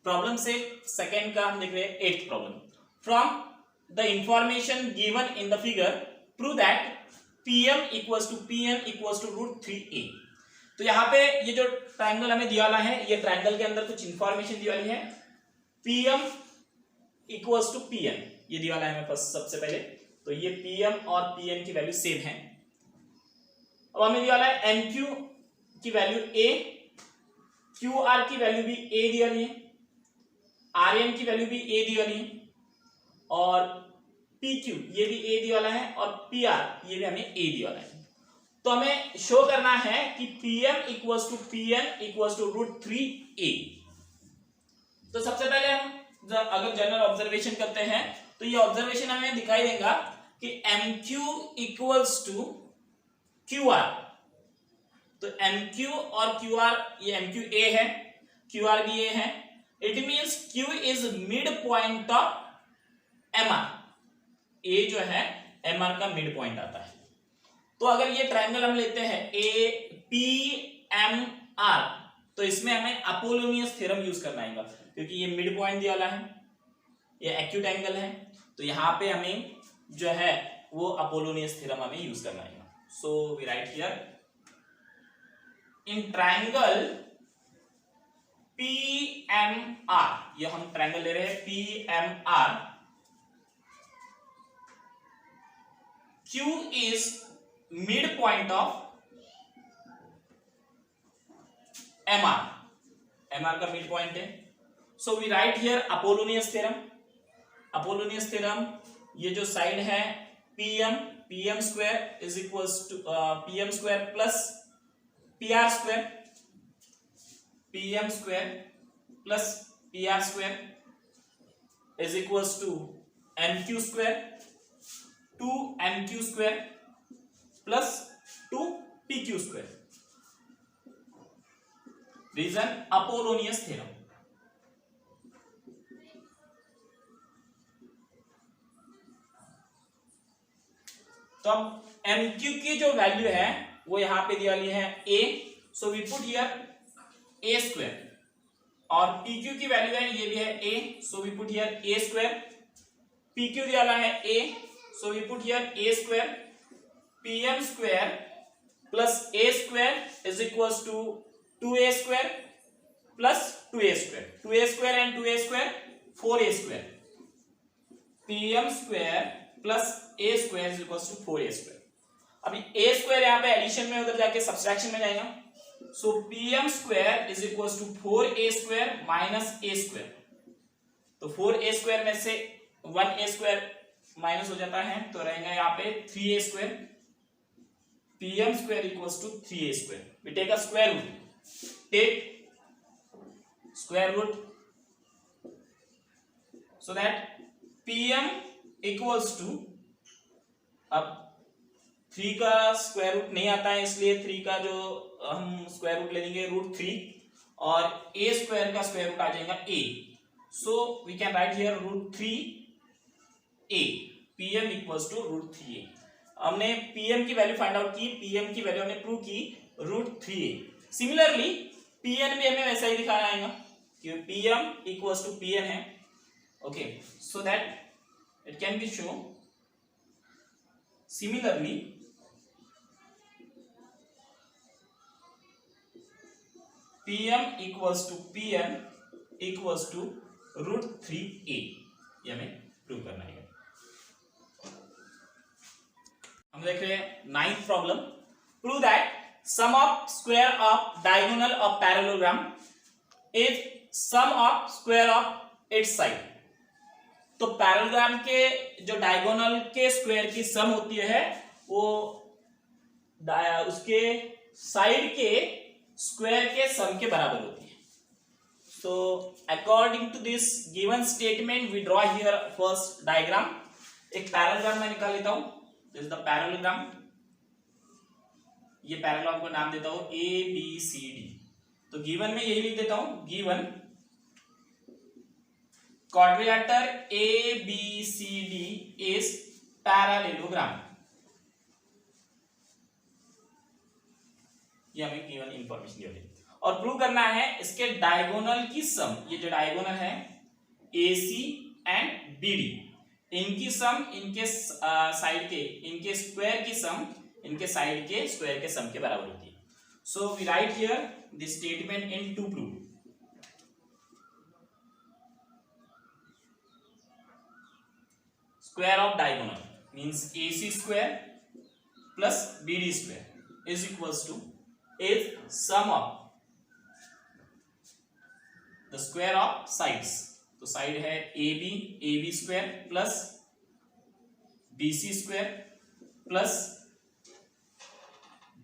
Problem से second का हम देख रहे हैं 8th problem. From the information given in the figure prove that Pm equals to Pn equals to √3a। तो यहाँ पे ये जो ट्राइंगल हमें दिया वाला है, ये ट्राइंगल के अंदर कुछ इंफॉर्मेशन दी वाली है। Pm इक्वल्स टू Pn ये दिया वाला है हमें फर्स्ट सबसे पहले, तो ये Pm और Pn की वैल्यू सेम है। अब हमें दिया वाला है NQ की वैल्यू a, QR की वैल्यू भी a दी वाली है, Rn की वैल्यू भी a दी वाली है, और PQ ये भी a दी वाला है, और PR ये भी हमें a दी वाला है। तो हमें शो करना है कि Pm equals to Pn equals to √3a। तो सबसे पहले हम अगर जनरल ऑब्जर्वेशन करते हैं तो ये ऑब्जर्वेशन हमें दिखाई देगा कि MQ इक्वल्स टू QR। तो MQ और QR, ये MQ a है, QR भी a है। It means Q is mid point of MR। A जो है MR का मिड पॉइंट आता है। तो अगर ये ट्रायंगल हम लेते हैं APMR, तो इसमें हमें अपोलोनियस थ्योरम यूज करना आएगा, क्योंकि ये मिड पॉइंट दिया वाला है, ये एक्यूट एंगल है, तो यहाँ पे हमें जो है वो अपोलोनियस थ्योरम हमें यूज करना आएगा। So we write here in triangle PMR, ये हम ट्रायंगल ले रहे हैं PMR, Q is midpoint of MR, MR का मिड पॉइंट है। So we write here Apollonius theorem. Apollonius theorem, ये जो साइड है PM square is equals to PM square plus PR square, PM square plus PR square is equals to MQ square 2MQ square plus 2PQ square. Reason Apollonius theorem. तो अब MQ की जो value है वो यहां पे दी वाली है a, so we put here a square, और PQ की वैल्यू है ये भी है a, so we put here a square. PQ दिया वाला है a, so we put here a square, PM square plus a square is equals to 2a square plus 2a square, 2a square and 2a square 4a square, PM square plus a square is equals to 4a square। अभी a square यहाँ पे addition में उधर जाके subtraction में जाएगा, so PM square is equals to 4a square minus a square। तो 4a square में से 1a square माइनस हो जाता है, तो रहेगा यहाँ पे 3a square, PM square equals to 3a square. We take a square root, take square root, so that PM equals to, अब 3 का स्क्वायर रूट नहीं आता है, इसलिए 3 का जो हम स्क्वायर रूट ले लेंगे √3, और a स्क्वायर का स्क्वायर रूट आ जाएगा a, so we can write here √3a, PM equals to √3a। हमने PM की वैल्यू फाइंड आउट की, PM की वैल्यू हमने प्रूव की √3a। सिमिलरली PN भी हमें वैसा ही दिखाना आएगा कि PM इक्वल्स टू PN है, okay, so that it can be show similarly PM equals to PN equals to √3a, ये हमें प्रूव करना है। हम देख रहे हैं 9th problem. Prove that sum of square of diagonal of parallelogram is sum of square of its side. तो parallelogram के जो डायगोनल के स्क्वायर की सम होती है वो उसके साइड के स्क्वायर के सम के बराबर होती है। So according to this given statement we draw here first diagram। एक पैरेललोग्राम मैं निकाल लेता हूं, दिस इज द पैरेललोग्राम। ये पैरेललोग्राम को नाम देता हूं ABCD। तो गिवन में यही लिख देता हूं, given quadrilateral ABCD is parallelogram. ये हमें गिवन इंफॉर्मेशन दी है। और प्रूव करना है इसके डायगोनल की सम, ये जो डायगोनल है AC एंड BD, इनकी सम इनके साइड के, इनके स्क्वायर की सम इनके साइड के स्क्वायर के सम के बराबर होती है. So we write here the statement in to prove. Square of diagonal means AC square plus BD square is equals to is sum of the square of sides. तो side है AB square plus BC square plus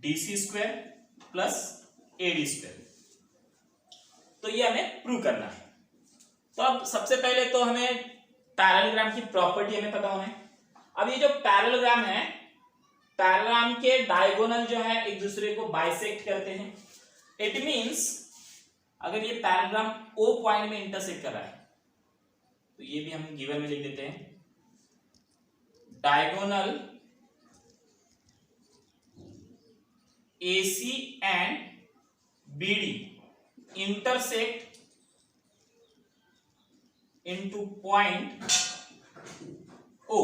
DC square plus AD square. तो ये हमें prove करना है. तो अब सबसे पहले तो हमें पैरेललोग्राम की प्रॉपर्टी हमें पता होना है. अब ये जो पैरेललोग्राम है, पैरेललोग्राम के डायगोनल जो है एक दूसरे को बाइसेक्ट करते हैं. इट मींस अगर ये पैरेललोग्राम O पॉइंट में इंटरसेक्ट कर रहा है तो ये भी हम गिवन में लिख देते हैं. Diagonal AC and BD intersect into point O.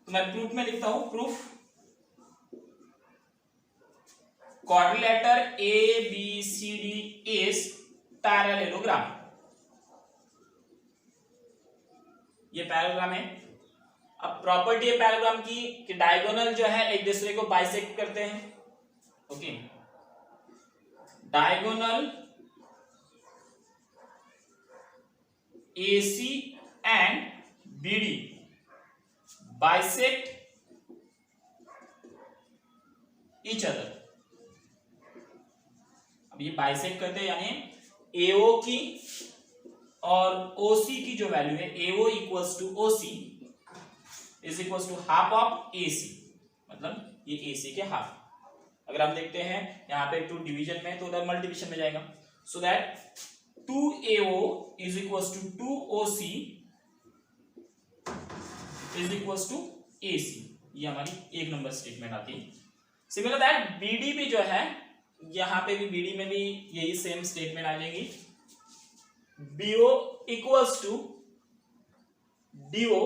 तो मैं प्रूफ में लिखता हूं, proof quadrilateral ABCD is parallelogram. ये पैरेललोग्राम है. अब प्रॉपर्टी है पैरेललोग्राम की कि डायगोनल जो है एक दूसरे को बाइसेक्ट करते हैं. Okay, diagonal AC and BD bisect each other. अब ये बाइसेक्ट करते हैं यानी AO की और OC की जो वैल्यू है, AO equals to OC is equals to half of AC, मतलब ये AC के हाफ. अगर हम देखते हैं यहाँ पे 2 डिवीजन में तो उधर मल्टीप्लिकेशन में जाएगा. So that 2AO is equals to 2OC is equals to AC. ये हमारी एक नंबर स्टेटमेंट आती है. सिमिलर दैट BD भी जो है, यहाँ पे भी BD में भी यही सेम स्टेटमेंट आ जाएगी. BO equals to DO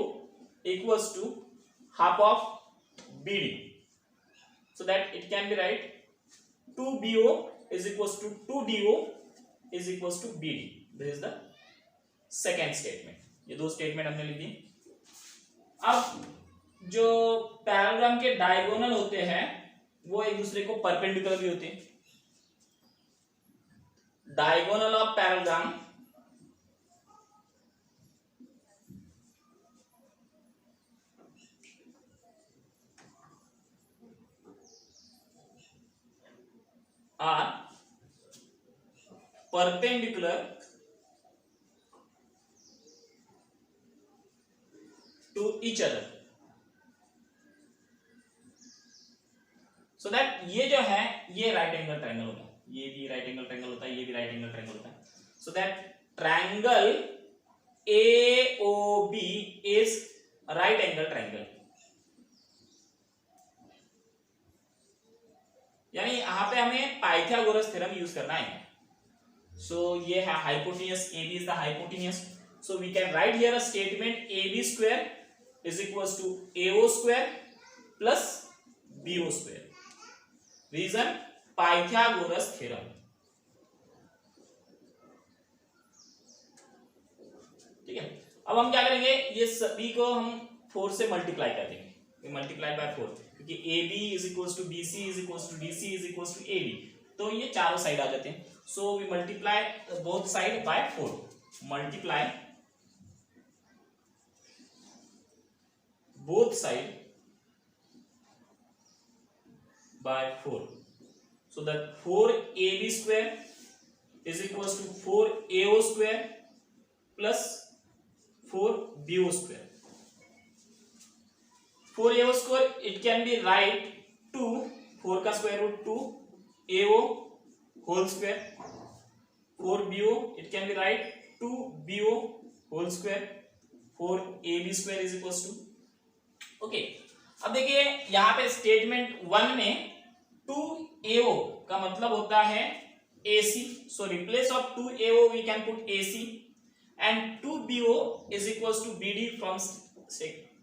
equals to half of BD. So that it can be right 2BO is equals to 2DO is equals to BD. This is the second statement. ये दो statement हमने लिख दी. अब जो parallelogram के diagonal होते हैं वो एक दूसरे को परपेंडिकुलर भी होते हैं. Diagonal of parallelogram are perpendicular to each other. So that ये जो है ये राइट एंगल ट्रायंगल होता है, ये भी राइट एंगल ट्रायंगल होता है, ये भी राइट एंगल ट्रायंगल होता है. So that triangle AOB is right angle triangle. यानी यहाँ पे हमें पाइथागोरस थ्योरम यूज करना है. So ये है hypotenuse, AB is the hypotenuse. So we can write here a statement AB square is equals to AO square plus BO square. Reason Pythagoras theorem. ठीक है. अब हम क्या करेंगे, ये सभी को हम 4 से मल्टीप्लाई कर देंगे. मल्टीप्लाई बाय 4 क्योंकि AB is equals to BC is equals to DC is equals to AD. तो ये चारों साइड आ जाते हैं. So we multiply both side by 4. Multiply both side by 4. So that 4AB square is equals to 4AO square plus 4BO square. 4AO square it can be write 2, 4 का square root 2 AO whole square. 4BO it can be write 2BO whole square. 4AB square is equals to. Okay, अब देखिए यहाँ पे statement 1 में 2AO का मतलब होता है AC, so replace of 2AO we can put AC and 2BO is equals to BD from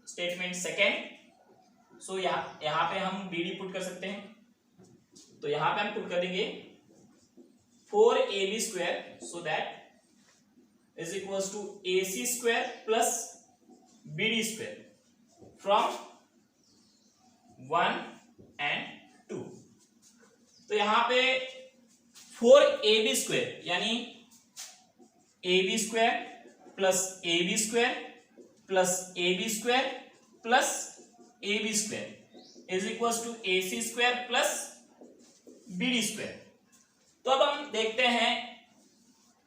statement second. so यहाँ पे हम BD पुट कर सकते हैं, तो यहाँ पे हम पुट कर देंगे 4AB square, so that is equals to AC square plus BD square from 1 and 2. तो यहाँ पे 4AB स्क्वायर यानी AB square plus AB square plus AB square plus AB square is equals to AC square plus BD square. तो अब हम देखते हैं,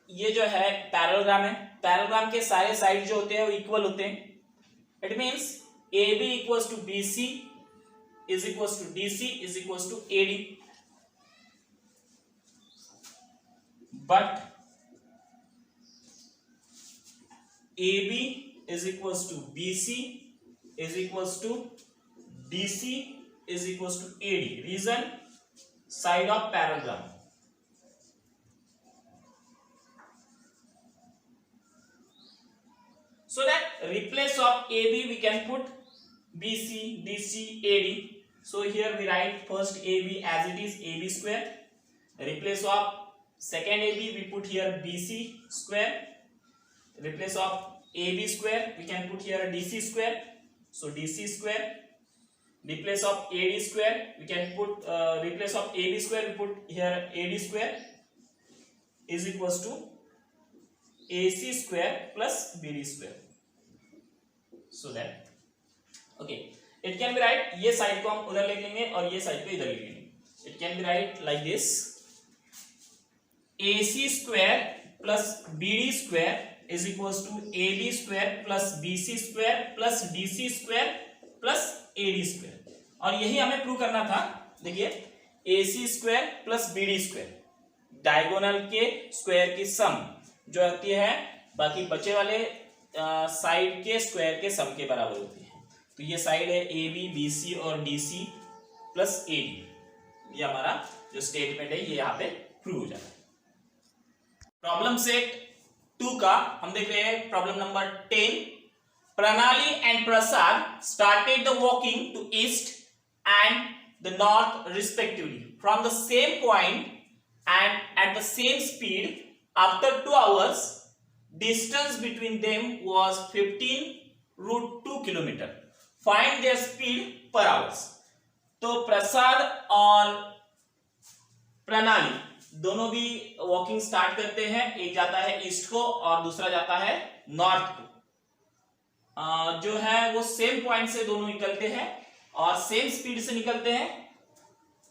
ये जो है पैरेललोग्राम है, पैरेललोग्राम के सारे साइड जो होते हैं वो इक्वल होते हैं। It means AB equals to BC is equals to DC is equals to AD, but AB is equals to BC is equals to DC is equals to AD. Reason, side of parallelogram. So that replace of AB we can put BC, DC, AD. So here we write first AB as it is AB square. Replace of second AB we put here BC square. Replace of AB square we can put here DC square, so DC square. Replace of AD square we can put replace of AB square we put here AD square is equals to AC square plus BD square. So that okay, it can be write, ये side को हम उधर ले लेंगे और ये side को इधर ले लेंगे. It can be write like this, AC square plus BD square is equals to AB square plus BC square plus DC square plus AD square. और यही हमें प्रूव करना था. देखिए AC square plus BD square diagonal के square की सम जो होती है बाकी बचे वाले साइड के स्क्वायर के सम के बराबर होती है. तो ये साइड है AB, BC और DC प्लस AD. ये हमारा जो स्टेटमेंट है ये यहाँ पे प्रूव हो जाता है. प्रॉब्लम सेट 2 का हम देख रहे हैं problem number 10. Pranali and Prasad started the walking to east and the north respectively from the same point and at the same speed. After 2 hours distance between them was 15√2 kilometer. Find their speed per hours. तो प्रसाद और प्रणाली दोनों भी walking start करते हैं. एक जाता है ईस्ट को और दूसरा जाता है नॉर्थ को. जो है वो सेम पॉइंट से दोनों निकलते हैं और सेम स्पीड से निकलते हैं.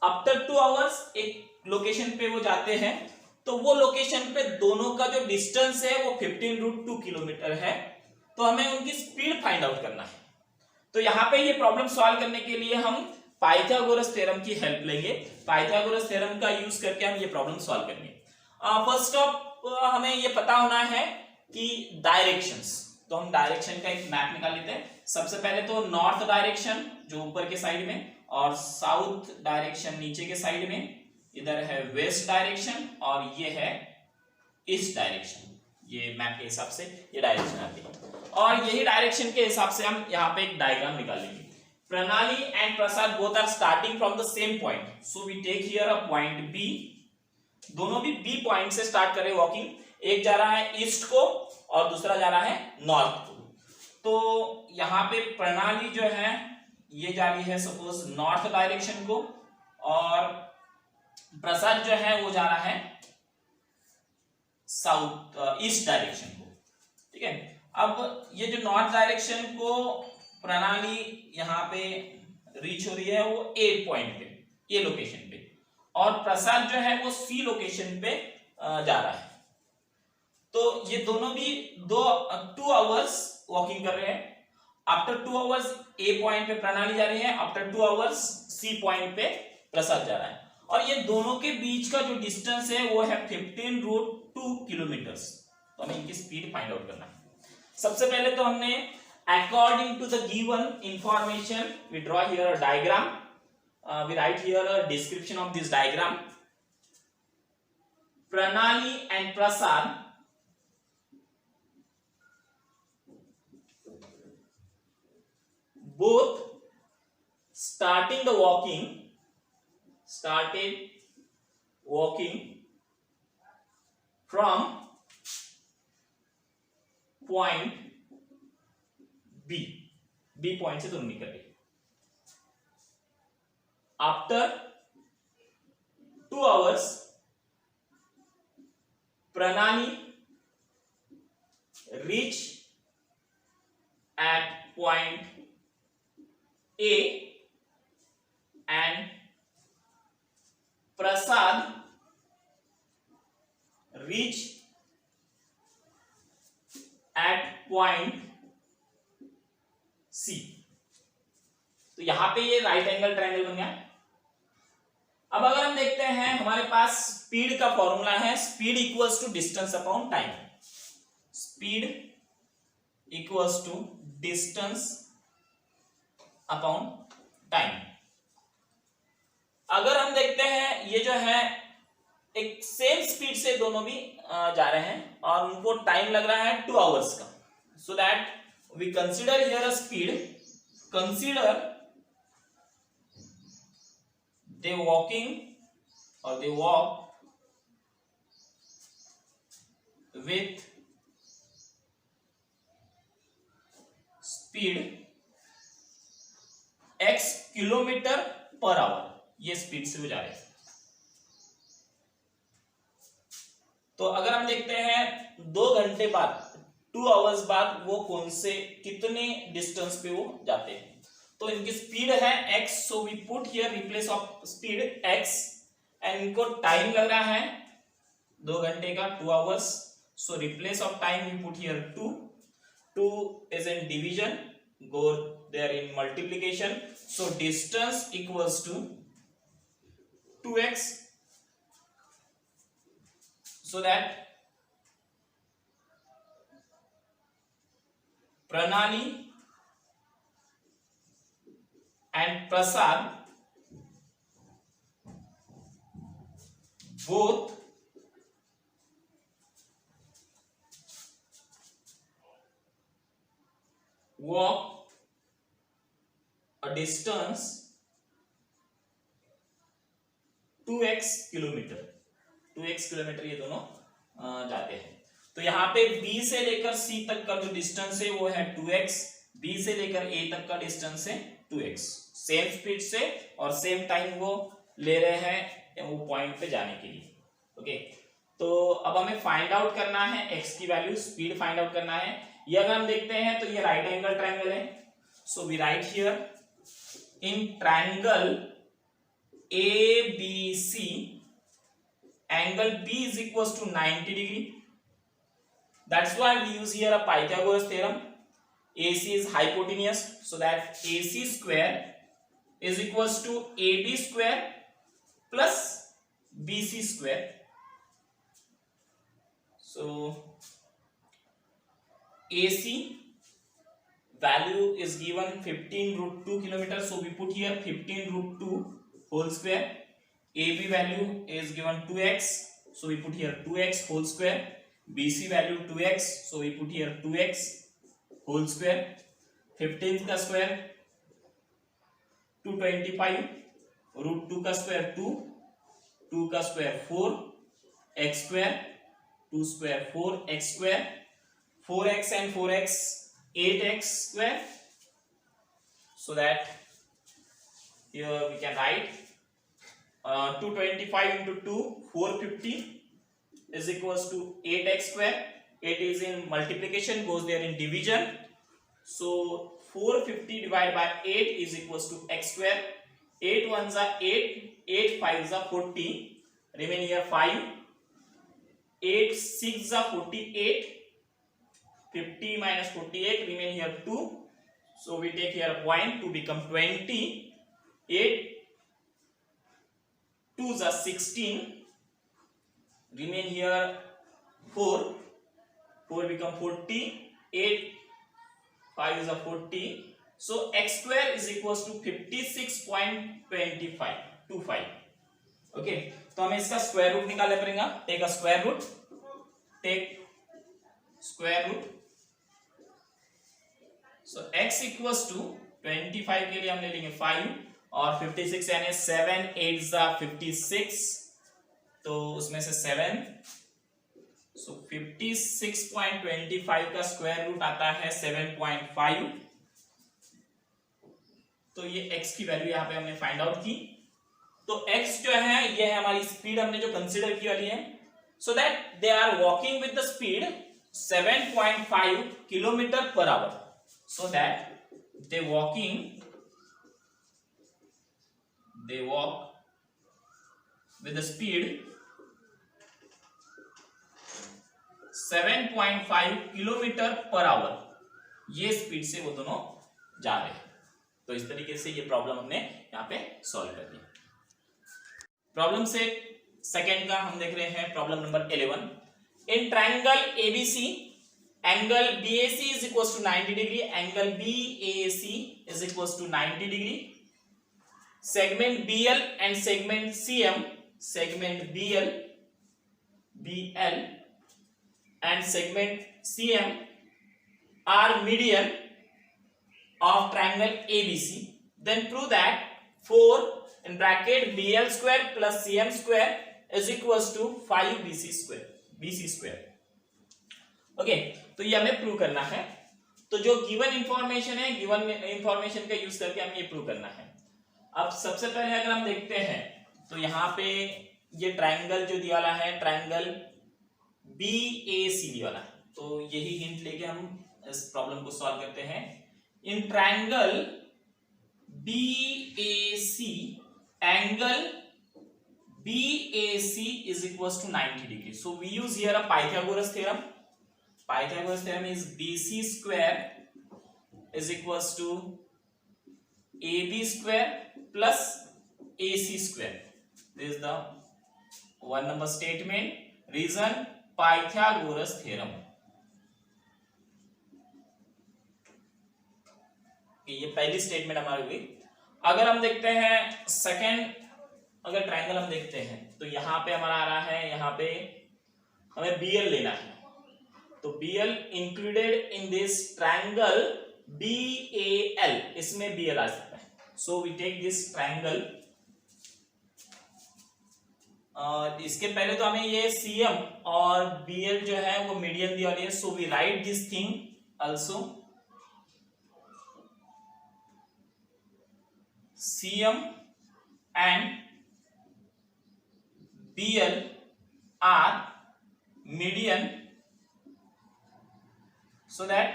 आफ्टर 2 hours एक लोकेशन पे वो जाते हैं, तो वो लोकेशन पे दोनों का जो डिस्टेंस है वो 15√2 किलोमीटर है. तो हमें उनकी स्पीड फाइंड आउट करना है. तो यहाँ पे ये प्रॉब्लम सॉल्व करने के लिए हम पाइथागोरस थ्योरम की हेल्प लेंगे. पाइथागोरस थ्योरम का यूज करके हम ये प्रॉब्लम सॉल्व करेंगे. फर्स्ट ऑफ हमें ये पता होना है कि डायरेक्शंस. तो हम डायरेक्शन का एक मैप निकाल लेते हैं. सबसे पहले तो नॉर्थ डायरेक्शन जो ऊपर के साइड में और साउथ डायरेक्शन नीचे के साइड में. इधर है वेस्ट डायरेक्शन और ये है ईस्ट डायरेक्शन. ये मैप के हिसाब से ये डायरेक्शन आती है और यही डायरेक्शन के हिसाब से हम यहाँ पे एक डायग्राम निकालेंगे. Pranali and Prasad both are starting from the same point. So we take here a point B. दोनों भी B पॉइंट से स्टार्ट करें वॉकिंग. एक जा रहा है ईस्ट को और दूसरा जा रहा है नॉर्थ को. तो यहाँ पे प्रणाली जो है ये जा रही है सपोज नॉर्थ डायरेक्शन को और प्रसाद जो है वो जा रहा है साउथ ईस्ट डायरेक्शन को. ठीक है. अब ये जो नॉर्थ डायरेक्शन को प्रणाली यहाँ पे रीच हो रही है वो ए पॉइंट पे, ए लोकेशन पे, और प्रसाद जो है वो सी लोकेशन पे जा रहा है. तो ये दोनों भी 2 hours वॉकिंग कर रहे हैं. आफ्टर 2 hours ए पॉइंट पे प्रणाली जा रही है, आफ्टर 2 hours सी पॉइंट पे प्रसाद जा रहा है. और ये दोनों के बीच का जो डिस्टेंस है वो है 15√2 किलोमीटर. तो हमें इनकी स्पीड फाइंड आउट करना है. सबसे पहले तो हमने according to the given information we draw here a diagram. We write here a description of this diagram. Pranali and Prasad both started walking from point B point से दोनों निकल गए. After 2 hours, Pranali reached at point A and Prasad reached at point C. तो यहां पे ये right angle triangle बन गया. अब अगर हम देखते हैं हमारे पास स्पीड का फॉर्मूला है, speed equals to distance upon time. Speed equals to distance upon time. अगर हम देखते हैं ये जो है एक सेम स्पीड से दोनों भी जा रहे हैं और उनको टाइम लग रहा है 2 आवर्स का. So that we consider here a speed, consider they walking or they walk with speed x kilometer per hour. ये स्पीड से वो जा रहे हैं. तो अगर हम देखते हैं 2 घंटे बाद, 2 आवर्स बाद वो कौन से कितने डिस्टेंस पे वो जाते हैं. तो इनकी स्पीड है x, so we put here replace of speed x, and इनको टाइम लग रहा है 2 घंटे का, 2 hours. So replace of time we put here 2. 2 is in division, go there in multiplication. So distance equals to 2x, so that Pranali and Prasad both walk a distance 2x kilometre. 2x kilometre ये दोनों जाते हैं. तो यहाँ पे B से लेकर C तक का जो डिस्टेंस है वो है 2x, B से लेकर A तक का डिस्टेंस है 2x. सेम स्पीड से और सेम टाइम वो ले रहे हैं वो पॉइंट पे जाने के लिए. ओके, तो अब हमें फाइंड आउट करना है x की वैल्यू, स्पीड फाइंड आउट करना है. ये अगर हम देखते हैं तो ये राइट एंगल ट्रायंगल है. So we write here in triangle ABC, angle B is equals to 90 degree. That's why we use here a Pythagoras theorem. AC is hypotenuse, so that AC square is equals to AB square plus BC square. So AC value is given 15√2 kilometers, so we put here 15√2 whole square. AB value is given 2x, so we put here 2x whole square. BC value 2x, so we put here 2x whole square. 15 का square 225, √2 का square 2, 2 का square 4, x square, 2 square 4, x square, 4x and 4x 8x square. So that here we can write 225 into 2, 450 is equals to 8x square. 8 is in multiplication, goes there in division. So 450 divided by 8 is equals to x square. 8 ones are 8, 8 5s are 40, remain here 5. 8 6s are 48, 50 minus 48, remain here 2. So we take here a point to become 20. 8 2s are 16, remain here 4, 4 become 40, 8 5 is a 40. So x square is equals to 56.25. Okay, तो हमें इसका square root निकालना पड़ेगा। Take a square root, take square root. So x equals to 25 के लिए हम ले लेंगे 5 और 56 यानी 7 8 जा 56, तो उसमें से 7, सो 56.25 का स्क्वायर रूट आता है 7.5। तो ये x की वैल्यू यहाँ पे हमने फाइंड आउट की। तो x जो है ये है हमारी स्पीड हमने जो कंसीडर की वाली है। So that they are walking with the speed 7.5 kilometer per hour. So that they walk with the speed 7.5 kilometer per hour, ये स्पीड से वो दोनों जा रहे हैं। तो इस तरीके से ये प्रॉब्लम हमने यहाँ पे सॉल्व कर दी। प्रॉब्लम से सेकेंड का हम देख रहे हैं problem number 11। In triangle ABC angle BAC is equal to 90 degree, angle BAC is equal to 90 degree, segment BL and segment CM, segment BL and segment CM are median of triangle ABC. Then prove that 4 in bracket BL square plus CM square is equals to 5 BC square. Okay, तो ये हमें prove करना है। तो जो given information है, given information का use करके हमें ये प्रूव करना है। अब सबसे पहले अगर हम देखते हैं तो यहाँ पे ये ट्राइंगल जो दिया वाला है, ट्राइंगल BAC दिया वाला है, तो यही हिंट लेके हम इस प्रॉब्लम को सॉल्व करते हैं। In triangle BAC angle BAC is equals to 90 degree. So we use here a Pythagoras theorem. Pythagoras theorem is BC square is equals to AB square plus AC square. This is the one number statement. Reason Pythagoras theorem. ये पहली statement हमारी हुई। अगर हम देखते हैं second, अगर triangle हम देखते हैं तो यहाँ पे हमारा आ रहा है, यहाँ पे हमें BL लेना है, तो BL included in this triangle BAL, इसमें BL आ सकता है। So we take this triangle. इसके पहले तो हमें ये CM और BL जो है वो मीडियन दिया है, so we write this thing also. CM and BL are median, so that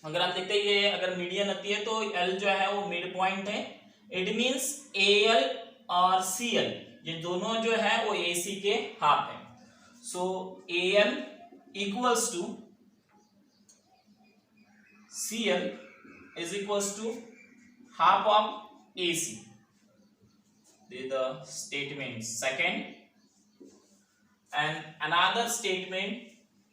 अगर हम देखते हैं ये अगर मीडियन आती है तो L जो है वो मिड पॉइंट है। इट मींस AL और CL ये दोनों जो है वो AC के हाफ है। So AL equals to CL is equals to half of AC. This is the statement second. And another statement,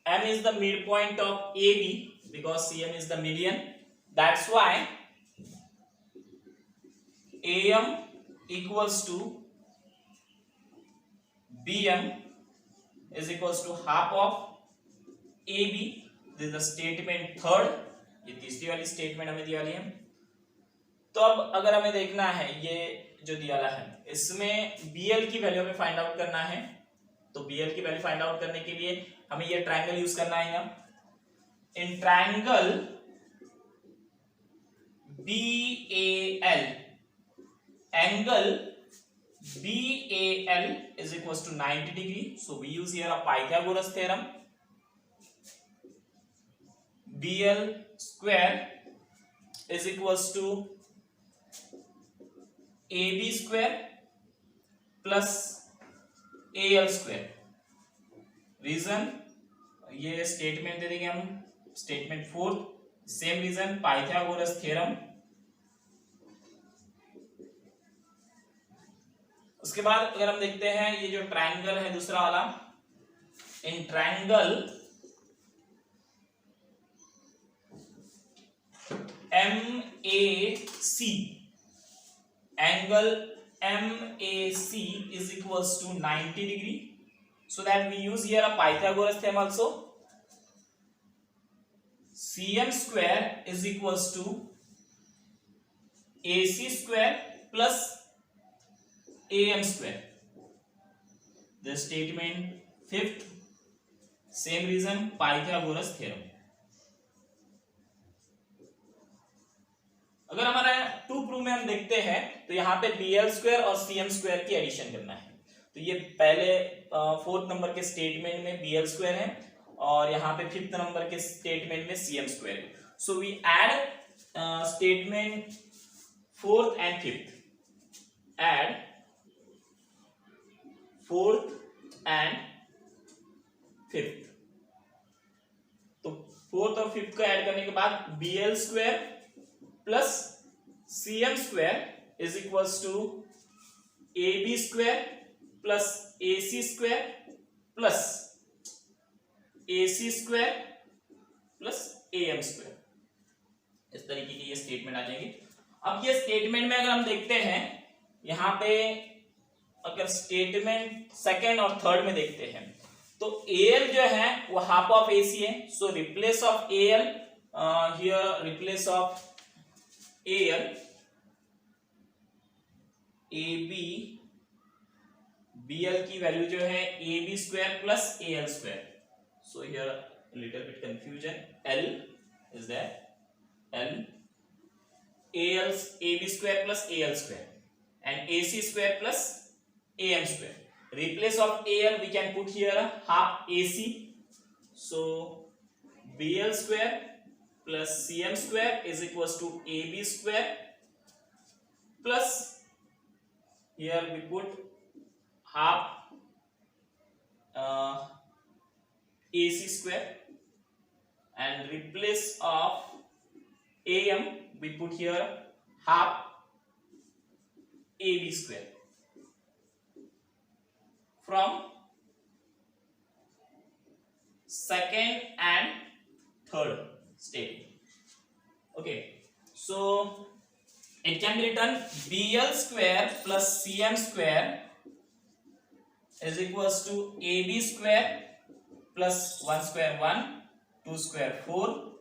M is the midpoint of AB because CM is the median. That's why AM equals to BM is equals to half of AB. This is the statement third. ये तीसरी वाली statement हमें दी वाली है। तो अब अगर हमें देखना है ये जो दिया है इसमें BL की वैल्यू हमें फाइंड आउट करना है, तो BL की वैल्यू फाइंड आउट करने के लिए हमें ये ट्राइंगल यूज करना है। In triangle BAL angle BAL is equals to 90 degree. So we use here a Pythagoras theorem. BL square is equals to AB square plus AL square. Reason ये statement दे देंगे हम, statement fourth, same reason Pythagoras theorem. उसके बाद अगर हम देखते हैं ये जो ट्राइंगल है दूसरा वाला, in triangle MAC angle MAC is equals to 90 degree. So that we use here a Pythagoras theorem also. CM square is equals to AC square plus AM square. The statement fifth, same reason, Pythagoras theorem. अगर हमारा to prove में हम देखते हैं तो यहाँ पे BL square और CM स्क्वायर की एडिशन करना है. तो ये पहले फोर्थ नंबर के स्टेटमेंट में BL स्क्वायर है और यहाँ पे फिफ्थ नंबर के स्टेटमेंट में CM स्क्वायर है. So we add statement fourth and fifth. Add fourth and fifth. तो फोर्थ और फिफ्थ को ऐड करने के बाद BL square plus CM square is equals to AB square plus AC square plus AC square plus AM square. इस तरीके की ये स्टेटमेंट आ जाएंगे. अब ये स्टेटमेंट में अगर हम देखते हैं यहां पे अगर स्टेटमेंट सेकेंड और थर्ड में देखते हैं तो AL जो है वो हाफ ऑफ AC है. सो replace of AL here, replace of AL, AB, BL की वैल्यू जो है AB square plus AL square. So here little bit confusion. L is there, L, AL, AB square plus AL square and AC square plus AM square. Replace of AL we can put here half AC. So BL square plus CM square is equals to AB square plus here we put half AC square and replace of AM we put here half AB square. From second and third statement. Okay, so it can be written BL square plus CM square is equals to AB square plus 1 square 1, 2 square 4,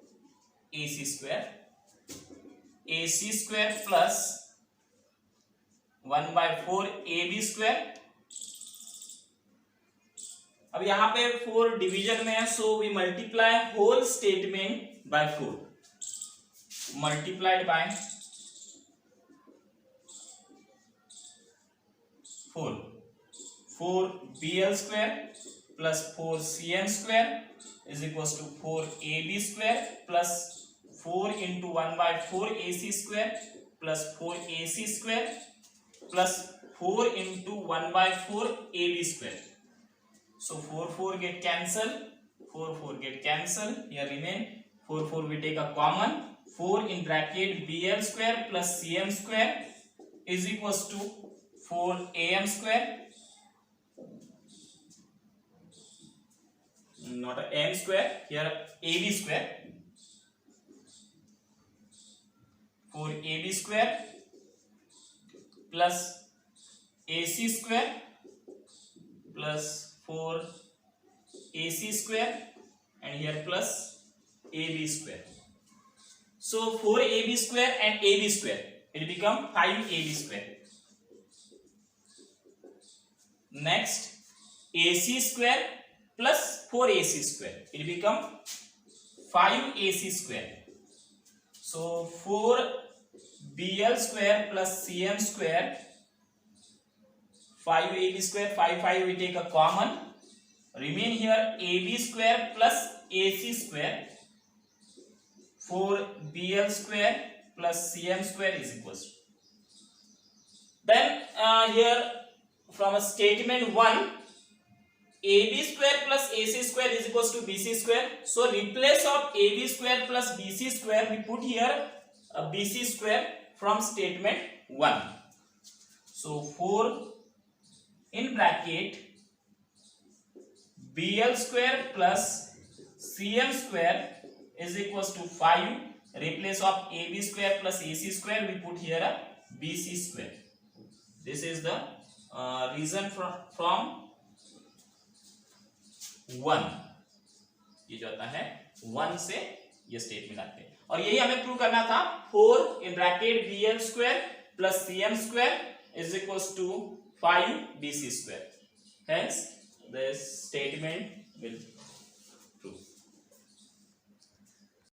AC square, AC square plus 1 by 4 AB square. अब यहाँ पे 4 division में है, so we multiply whole statement by 4. Multiplied by 4. 4 BL square plus 4 CM square is equals to 4 AB square plus 4 into 1 by 4 AC square plus 4 AC square plus 4 into 1 by 4 AB square. So 4 get cancel, 4 get cancel. Here remain 4 we take a common. 4 in bracket BL square plus CM square is equals to 4 AM square. Not a AM square. Here AB square. 4 AB square plus AC square plus 4 AC square and here plus AB square. So 4 AB square and AB square, it become 5 AB square. Next AC square plus 4 AC square, it become 5 AC square. So 4 BL square plus CM square, 5 AB square, 5 we take a common, remain here AB square plus AC square, 4 BL square plus CM square is equals to. Then here from a statement 1, AB square plus AC square is equals to BC square. So replace of AB square plus BC square, we put here a BC square from statement 1. So 4 in bracket BL square plus CM square is equals to 5. Replace of AB square plus AC square, we put here a BC square. This is the reason from 1, ये जो आता है 1 से ये statement आते हैं और यही हमें प्रूव करना था 4 in bracket bl square plus cm square is equals to 5 bc square, hence this statement will